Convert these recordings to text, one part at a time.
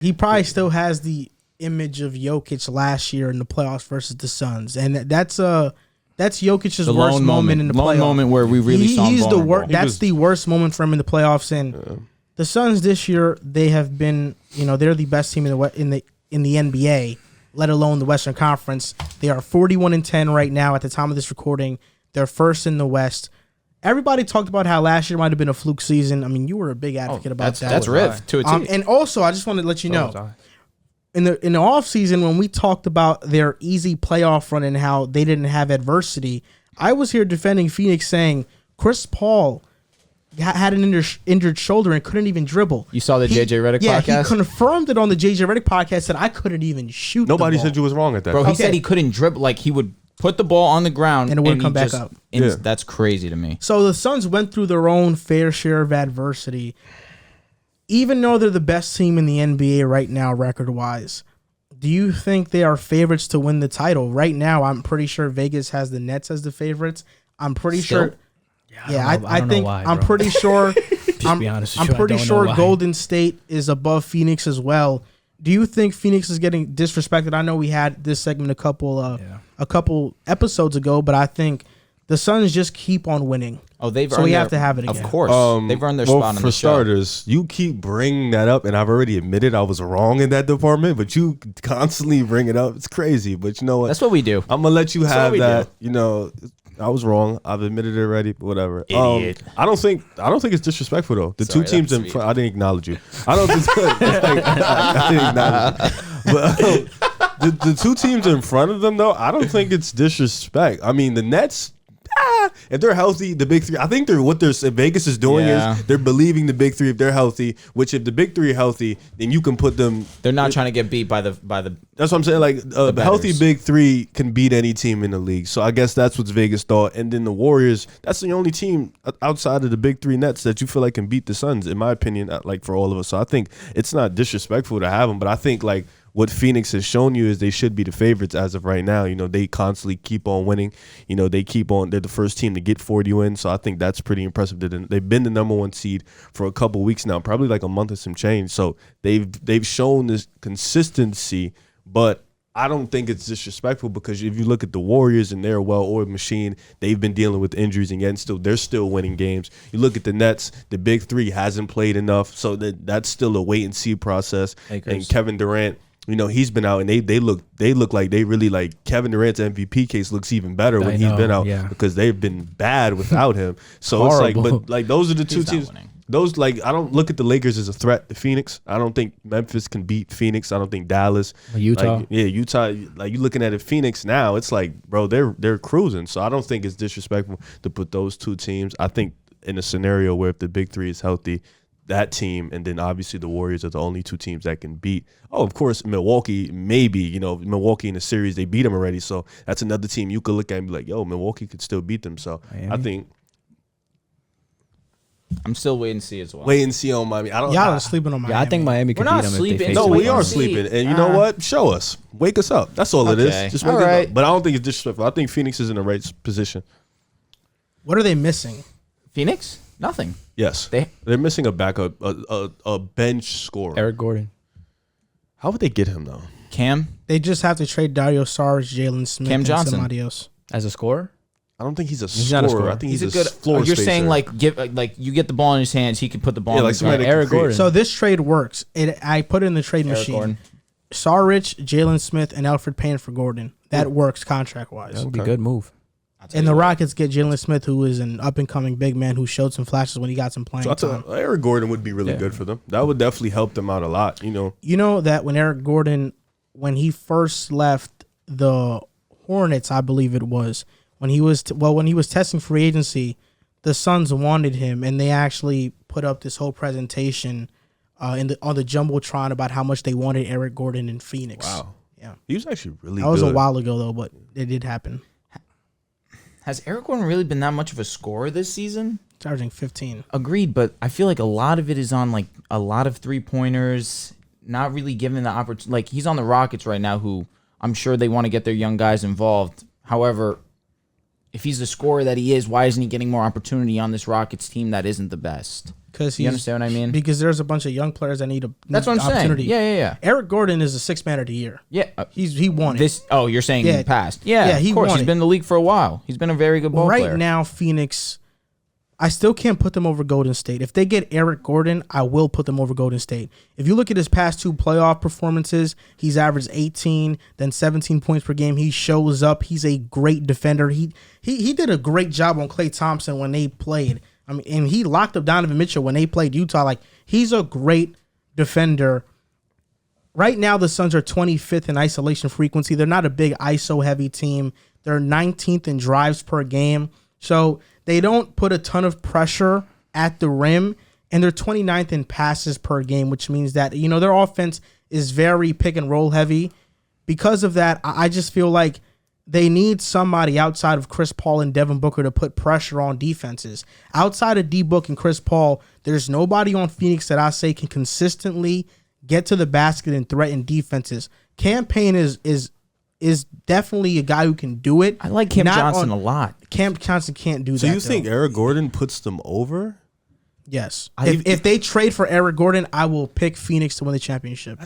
he probably still has the image of Jokic last year in the playoffs versus the Suns, and that's Jokic's worst moment in the playoffs. Lone moment where we really saw him vulnerable. That's the worst moment for him in the playoffs. And the Suns this year, they have been, they're the best team in the NBA, let alone the Western Conference. They are 41-10 right now at the time of this recording. They're first in the West. Everybody talked about how last year might have been a fluke season. I mean, you were a big advocate about that. That's Riv to a T. And also, I just want to let you know, in the offseason, when we talked about their easy playoff run and how they didn't have adversity, I was here defending Phoenix saying Chris Paul had an injured shoulder and couldn't even dribble. You saw the JJ Redick podcast? Yeah, he confirmed it on the JJ Redick podcast that I couldn't even shoot Nobody the ball. said you was wrong at that. Bro, he said he couldn't dribble. Like, he would put the ball on the ground and it wouldn't come back up. That's crazy to me. So the Suns went through their own fair share of adversity. Even though they're the best team in the NBA right now, record-wise, do you think they are favorites to win the title? Right now, I'm pretty sure Vegas has the Nets as the favorites. I'm pretty sure. I think why, I'm pretty sure. I'm pretty sure Golden State is above Phoenix as well. Do you think Phoenix is getting disrespected? I know we had this segment a couple episodes ago, but I think the Suns just keep on winning. Oh, we have to have it again. Of course, they've earned their spot on the show. For starters, you keep bringing that up, and I've already admitted I was wrong in that department, but you constantly bring it up. It's crazy, but you know what? That's what we do. I'm gonna let you have that. I was wrong. I've admitted it already. But whatever. Idiot. I don't think it's disrespectful though. The two teams in front. I didn't acknowledge you. I don't think I didn't acknowledge you. But the two teams in front of them though, I don't think it's disrespect. I mean, the Nets. If they're healthy, the big three. I think what Vegas is doing is they're believing the big three if they're healthy. Which if the big three are healthy, then you can put them. They're not trying to get beat by the. That's what I'm saying. Like a healthy big three can beat any team in the league. So I guess that's what Vegas thought. And then the Warriors. That's the only team outside of the big three Nets that you feel like can beat the Suns, in my opinion. Like for all of us. So I think it's not disrespectful to have them, but I think like. What Phoenix has shown you is they should be the favorites as of right now. They constantly keep on winning. They're the first team to get 40 wins. So I think that's pretty impressive. They've been the number one seed for a couple weeks now, probably like a month or some change. So they've shown this consistency, but I don't think it's disrespectful because if you look at the Warriors and they're a well-oiled machine, they've been dealing with injuries and yet they're still winning games. You look at the Nets, the big three hasn't played enough, so that's still a wait-and-see process. Lakers. And Kevin Durant, he's been out, and they look like they really like Kevin Durant's MVP case looks even better when he's been out because they've been bad without him. So Horrible. It's like, but like those are the two teams. Those I don't look at the Lakers as a threat to Phoenix. I don't think Memphis can beat Phoenix. I don't think Dallas, Utah. Utah. Like you looking at it, Phoenix now, it's like bro, they're cruising. So I don't think it's disrespectful to put those two teams. I think in a scenario where if the big three is healthy, that team, and then obviously the Warriors are the only two teams that can beat. Oh, of course, Milwaukee, maybe, Milwaukee in the series, they beat them already. So that's another team you could look at and be like, yo, Milwaukee could still beat them. So Miami. I think. I'm still waiting to see as well. Wait and see on Miami. Y'all are sleeping on Miami. Yeah, I think Miami could beat them if they face No, them. we are sleeping. And you know what? Show us. Wake us up. That's all it is. Just wake us up. But I don't think it's disrespectful. I think Phoenix is in the right position. What are they missing? Phoenix? Nothing. Yes. They're missing a backup, a bench scorer. Eric Gordon. How would they get him, though? Cam? They just have to trade Dario Saric, Jalen Smith, Cam and Johnson. somebody else. As a scorer? I don't think he's a He's scorer. not a scorer. I think he's a good floor You're spacer. saying like you get the ball in his hands, he can put the ball in his somebody hands. Eric Gordon. So this trade works. I put it in the trade Eric machine. Gordon. Saric, Jalen Smith, and Alfred Payne for Gordon. That works contract-wise. That would be a good move. And the Rockets get Jalen Smith, who is an up-and-coming big man who showed some flashes when he got some playing time. Eric Gordon would be really good for them. That would definitely help them out a lot, You know that when Eric Gordon, when he first left the Hornets, I believe it was, when he was testing free agency, the Suns wanted him, and they actually put up this whole presentation on the Jumbotron about how much they wanted Eric Gordon in Phoenix. Wow. Yeah. He was actually really good. That was a while ago, though, but it did happen. Has Eric Gordon really been that much of a scorer this season? Charging 15. Agreed, but I feel like a lot of it is on like a lot of 3-pointers, not really given the opportunity. Like he's on the Rockets right now, who I'm sure they want to get their young guys involved. However, if he's the scorer that he is, why isn't he getting more opportunity on this Rockets team that isn't the best? You understand what I mean? Because there's a bunch of young players that need That's what I'm opportunity. saying. Yeah. Eric Gordon is a sixth man of the year. Yeah. He won it. Oh, you're saying in the past. Yeah, he of course. won He's it. been in the league for a while. He's been a very good ball player. Right now, Phoenix, I still can't put them over Golden State. If they get Eric Gordon, I will put them over Golden State. If you look at his past 2 playoff performances, he's averaged 18, then 17 points per game. He shows up. He's a great defender. He did a great job on Klay Thompson when they played. I mean, and he locked up Donovan Mitchell when they played Utah. Like, he's a great defender. Right now, the Suns are 25th in isolation frequency. They're not a big ISO-heavy team. They're 19th in drives per game. So they don't put a ton of pressure at the rim, and they're 29th in passes per game, which means that, their offense is very pick and roll heavy. Because of that, I just feel like they need somebody outside of Chris Paul and Devin Booker to put pressure on defenses. Outside of D-Book and Chris Paul, there's nobody on Phoenix that I say can consistently get to the basket and threaten defenses. Cam Payne is definitely a guy who can do it. I like Cam Johnson a lot. Cam Johnson can't do that. So you think Eric Gordon puts them over? Yes. If they trade for Eric Gordon, I will pick Phoenix to win the championship.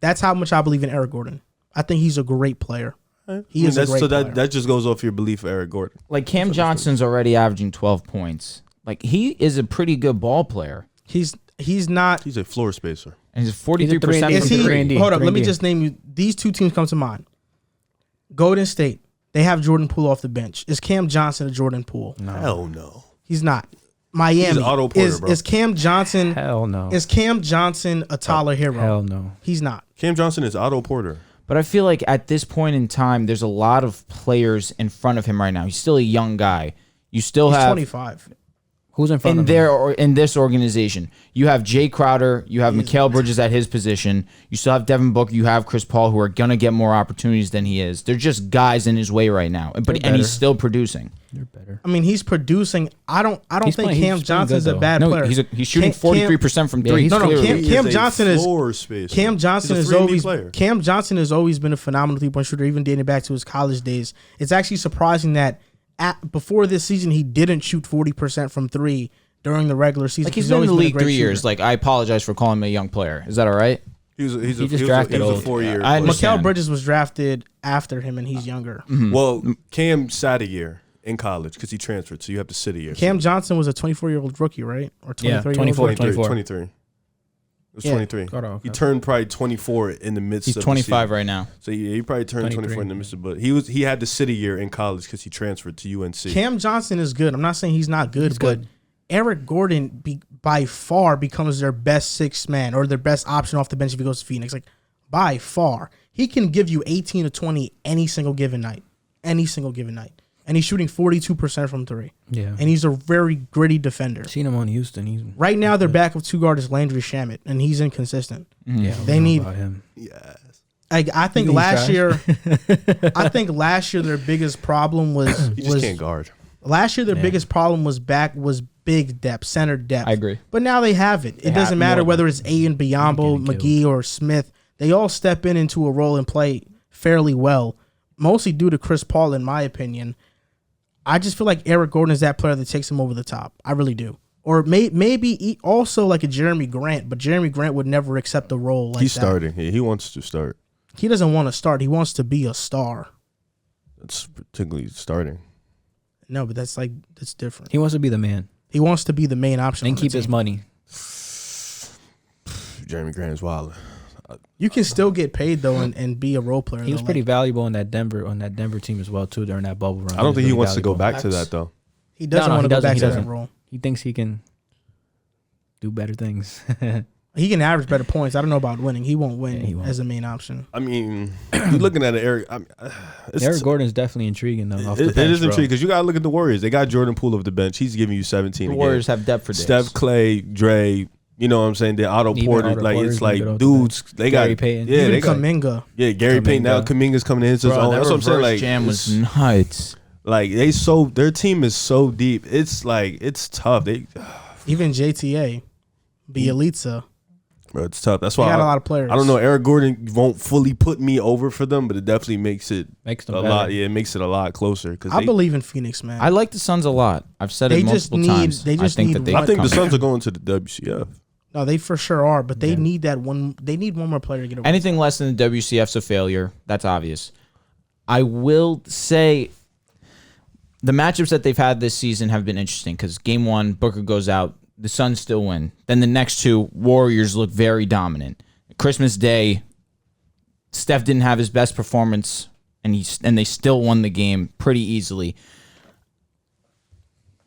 That's how much I believe in Eric Gordon. I think he's a great player. He is a great player. That just goes off your belief for Eric Gordon. Like, Cam Johnson's already averaging 12 points. Like, he is a pretty good ball player. He's not. He's a floor spacer. And he's 43% Is he? 3 Hold up. Let me just name you. These 2 teams come to mind. Golden State. They have Jordan Poole off the bench. Is Cam Johnson a Jordan Poole? No. Hell no. He's not. Miami. He's Otto Porter, bro. Is Cam Johnson? Hell no. Is Cam Johnson a Tyler Hero? Hell no. He's not. Cam Johnson is Otto Porter. But I feel like at this point in time, there's a lot of players in front of him right now. He's still a young guy. You still He's have 25. Who's in front in of him? there or in this organization. You have Jay Crowder, you have Mikal Bridges at his position. You still have Devin Booker, you have Chris Paul, who are gonna get more opportunities than he is. They're just guys in his way right now, and he's still producing. They're better. I mean, he's producing. I don't think Cam Johnson's a bad player. He's shooting 43% from three. Cam Johnson is floor spacer. Cam Johnson He's is a 3&D always player. Cam Johnson has always been a phenomenal 3-point shooter, even dating back to his college days. It's actually surprising that before this season he didn't shoot 40% from 3 during the regular season. Like, he's been in the league 3 years. Like, I apologize for calling him a young player. Is that all right? He was a 4-year. I understand. Mikal Bridges was drafted after him, and he's younger. Well, Cam sat a year in college because he transferred, so you have to sit a year. Cam Johnson was a 24-year-old rookie, right? Or 23? 24. 23. It was 23. He turned probably 24 in the midst of He's 25 the season. right now. So he probably turned 24 in the midst of, but he had to sit a year in college because he transferred to UNC. Cam Johnson is good. I'm not saying he's not good, but Eric Gordon by far becomes their best 6th man or their best option off the bench if he goes to Phoenix. Like, by far. He can give you 18 to 20 any single given night. Any single given night. And he's shooting 42% from 3. Yeah. And he's a very gritty defender. Seen him on Houston. Right now, their backup 2 guard is Landry Shamet, and he's inconsistent. Yeah. They need him. Yes. I think last year their biggest problem was He just can't guard. Last year their biggest problem was big depth, center depth. I agree. But now they have it. It doesn't matter whether it's Aiden Biyombo, McGee, or Smith. They all step into a role and play fairly well, mostly due to Chris Paul, in my opinion. I just feel like Eric Gordon is that player that takes him over the top. I really do. Or maybe also like a Jeremy Grant, but Jeremy Grant would never accept a role like that. He's starting. He wants to start. He doesn't want to start. He wants to be a star. That's particularly starting. No, but that's different. He wants to be the man. He wants to be the main option and keep his money. Jeremy Grant is wild. You can still get paid though and be a role player. He was pretty valuable in that Denver team as well too during that bubble run. I don't think he wants to go back to that though. He doesn't want to go back to that role. He thinks he can do better things. He can average better points. I don't know about winning. He won't win as a main option. I mean, you're looking at Eric. Eric Gordon is definitely intriguing though. It is intriguing because you got to look at the Warriors. They got Jordan Poole off the bench. He's giving you 17. The Warriors have depth for days. Steph, Clay, Dre. You know what I'm saying? They're Otto Porter. Like it's like dudes. They got Gary Payton. Yeah, even they got Kuminga. Yeah, Gary Payton. Now Kuminga's coming in. That's what I'm saying. Like jam was nuts. Like their team is so deep. It's like it's tough. They even JTA, Bielitsa. Bro, it's tough. That's why They got a lot of players. I don't know. Eric Gordon won't fully put me over for them, but it definitely makes it them a lot. Yeah, it makes it a lot closer. I believe in Phoenix, man. I like the Suns a lot. I've said They it just multiple need- times. they just I think need that they one- I think come the back. Suns are going to the WCF. No, they for sure are, but they need that one. They need one more player to get over. Anything less than the WCF's a failure. That's obvious. I will say the matchups that they've had this season have been interesting because game 1, Booker goes out, the Suns still win. Then the next 2, Warriors look very dominant. Christmas Day, Steph didn't have his best performance, and they still won the game pretty easily.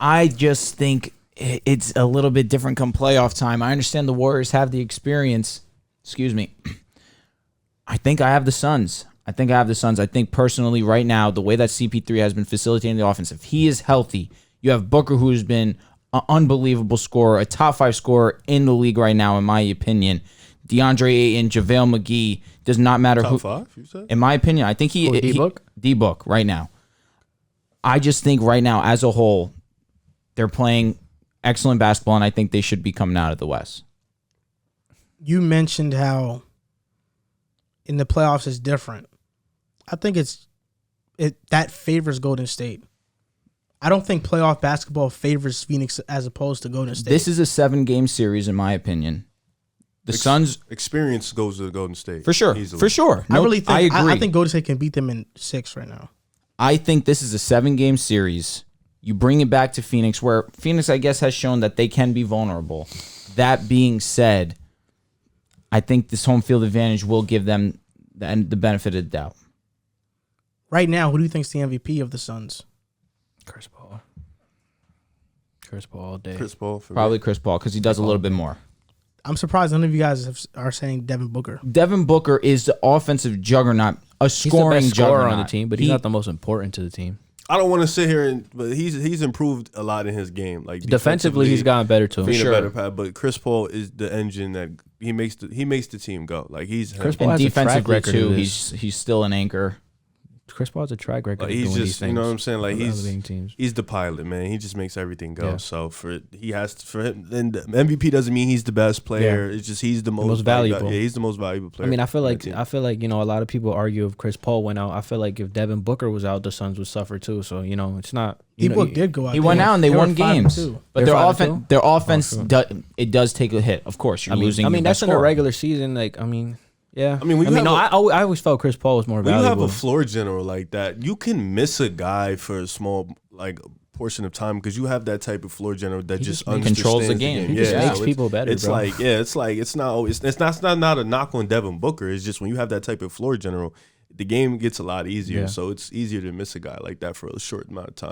I just think it's a little bit different come playoff time. I understand the Warriors have the experience. Excuse me. I think I have the Suns. I think personally right now, the way that CP3 has been facilitating the offense, if he is healthy, you have Booker, who's been an unbelievable scorer, a top 5 scorer in the league right now, in my opinion. DeAndre Ayton, JaVale McGee, does not matter who. Top 5, you said? In my opinion, I think D-Book right now. I just think right now, as a whole, they're playing excellent basketball, and I think they should be coming out of the West. You mentioned how in the playoffs it's different. I think that favors Golden State. I don't think playoff basketball favors Phoenix as opposed to Golden State. This is a 7-game series, in my opinion. The Suns experience goes to Golden State for sure. easily. For sure, I really think I agree. I think Golden State can beat them in 6 right now. I think this is a 7-game series. You bring it back to Phoenix, where Phoenix, I guess, has shown that they can be vulnerable. That being said, I think this home field advantage will give them the benefit of the doubt. Right now, who do you think's the MVP of the Suns? Chris Paul. Chris Paul all day. Chris Paul for Probably me. Chris Paul, because he does a little bit more. I'm surprised none of you guys are saying Devin Booker. Devin Booker is the offensive juggernaut, a He's the scoring best scorer juggernaut on the team, but he's not the most important to the team. I don't want to sit here but he's improved a lot in his game. Like Defensively, he's gotten better too. being Sure. a better path, but Chris Paul is the engine that he makes the team go. Like he's Chris him. Paul And has a track defensively record too, of this. he's still an anchor. Chris Paul has a track record. Like of he's doing these just, things you know what I'm saying? Like for other leading teams. he's the pilot, man. He just makes everything go. Yeah. So for him, then the MVP doesn't mean he's the best player. Yeah. It's just he's the most valuable. Yeah, he's the most valuable player. I mean, I feel on like that team. a lot of people argue if Chris Paul went out. I feel like if Devin Booker was out, the Suns would suffer too. So it's not. D-Book did go out. He went out and they won games, but They're their 5-2? offense it does take a hit. Of course, you're losing. I mean, your that's best in a scorer. regular season. Like, I mean, yeah. I mean, when you have I always felt Chris Paul was more when you have valuable. a floor general like that, you can miss a guy for a small portion of time because you have that type of floor general that just controls the understands game. He just makes so people better, It's bro. it's not always it's not a knock on Devin Booker. It's just when you have that type of floor general, the game gets a lot easier. Yeah. So it's easier to miss a guy like that for a short amount of time.